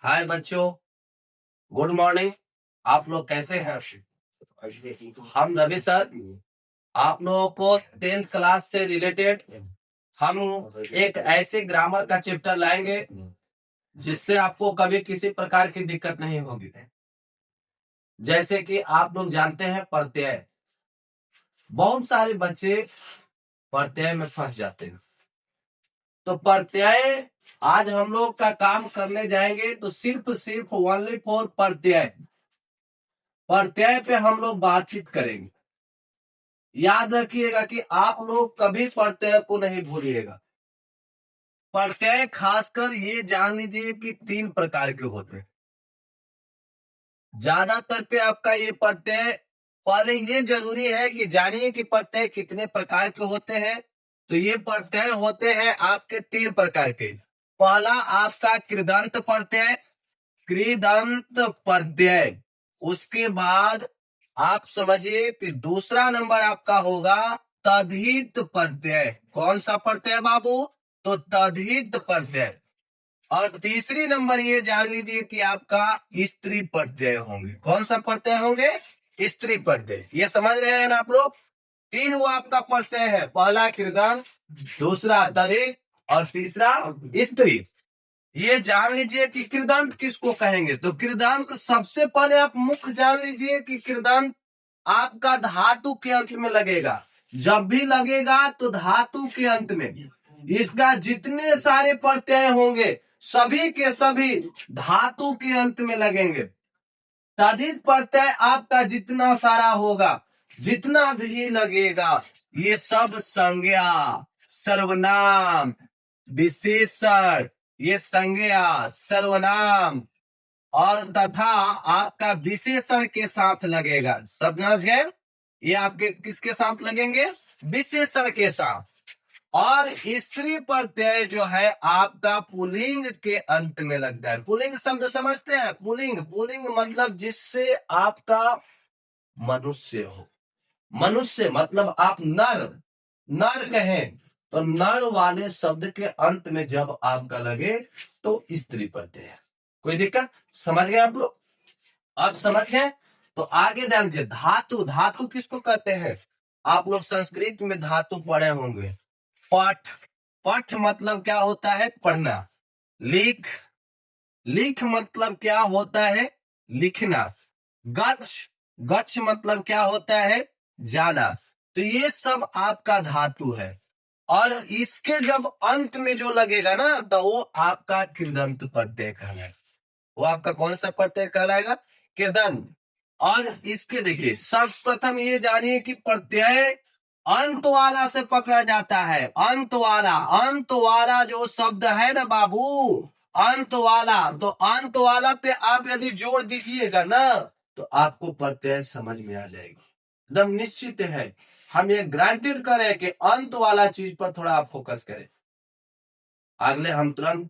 हाय बच्चों, good morning. आप लोग कैसे हैं? हम रवि सर आप लोगों को 10th क्लास से रिलेटेड हम एक ऐसे ग्रामर का चैप्टर लाएंगे जिससे आपको कभी किसी प्रकार की दिक्कत नहीं होगी। जैसे कि आप लोग जानते हैं प्रत्यय, बहुत सारे बच्चे प्रत्यय में फंस जाते हैं। तो प्रत्यय आज हम लोग का काम करने जाएंगे तो सिर्फ ओनली फॉर प्रत्यय पे हम लोग बातचीत करेंगे। याद रखिएगा कि आप लोग कभी प्रत्यय को नहीं भूलिएगा। प्रत्यय खासकर ये जान लीजिए कि 3 प्रकार के होते हैं। ज्यादातर पे आपका ये प्रत्यय, पहले ये जरूरी है कि जानिए कि प्रत्यय कितने प्रकार के होते हैं। तो ये प्रत्यय होते हैं आपके 3 प्रकार के। पहला आपका कृदंत प्रत्यय, उसके बाद आप समझिए कि दूसरा नंबर आपका होगा तद्धित प्रत्यय। कौन सा प्रत्यय बाबू? तो तद्धित प्रत्यय। और तीसरी नंबर ये जान लीजिए कि आपका स्त्री प्रत्यय होंगे। कौन सा प्रत्यय होंगे? स्त्री प्रत्यय। ये समझ रहे हैं ना आप लोग? 3 वो आपका प्रत्यय है, पहला कृदंत, दूसरा तद्धित और तीसरा स्त्री। ये जान लीजिए कि कृदंत किसको कहेंगे। तो कृदंत सबसे पहले आप मुख्य जान लीजिए कि कृदंत आपका धातु के अंत में लगेगा। जब भी लगेगा तो धातु के अंत में। इसका जितने सारे प्रत्यय होंगे सभी के सभी धातु के अंत में लगेंगे। तद्धित प्रत्यय आपका जितना सारा होगा, जितना भी लगेगा, ये सब संज्ञा, सर्वनाम, विशेषण, ये संज्ञा, सर्वनाम और तथा आपका विशेषण के साथ लगेगा। समझ गए? ये आपके किसके साथ लगेंगे? विशेषण के साथ। और स्त्री प्रत्यय जो है आपका पुल्लिंग के अंत में लगता है। पुल्लिंग शब्द समझते हैं? पुल्लिंग मतलब जिससे आपका मनुष्य हो। मनुष्य मतलब आप नर कहें तो नर वाले शब्द के अंत में जब आपका लगे तो स्त्री प्रत्यय है। कोई दिक्कत? समझ गए आप लोग? अब समझ गए तो आगे ध्यान दीजिए। धातु किसको कहते हैं? आप लोग संस्कृत में धातु पढ़े होंगे। पठ मतलब क्या होता है? पढ़ना। लिख मतलब क्या होता है? लिखना। गच्छ मतलब क्या होता है? जाना। तो ये सब आपका धातु है। और इसके जब अंत में जो लगेगा ना तो वो आपका कृदंत प्रत्यय कहलाएगा। वो आपका कौन सा प्रत्यय कहलाएगा? कृदंत। और इसके देखिए, सर्वप्रथम ये जानिए कि प्रत्यय अंत वाला से पकड़ा जाता है। अंत वाला जो शब्द है ना बाबू, अंत वाला, तो अंत वाला पे आप यदि जोड़ दीजिएगा ना तो आपको प्रत्यय समझ में आ जाएगा। एकदम निश्चित है। हम ये ग्रांटेड करें कि अंत वाला चीज पर थोड़ा आप फोकस करें। अगले हम तुरंत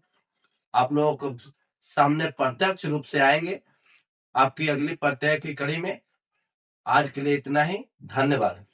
आप लोगों को सामने प्रत्यक्ष रूप से आएंगे आपकी अगली प्रत्यय की कड़ी में। आज के लिए इतना ही। धन्यवाद।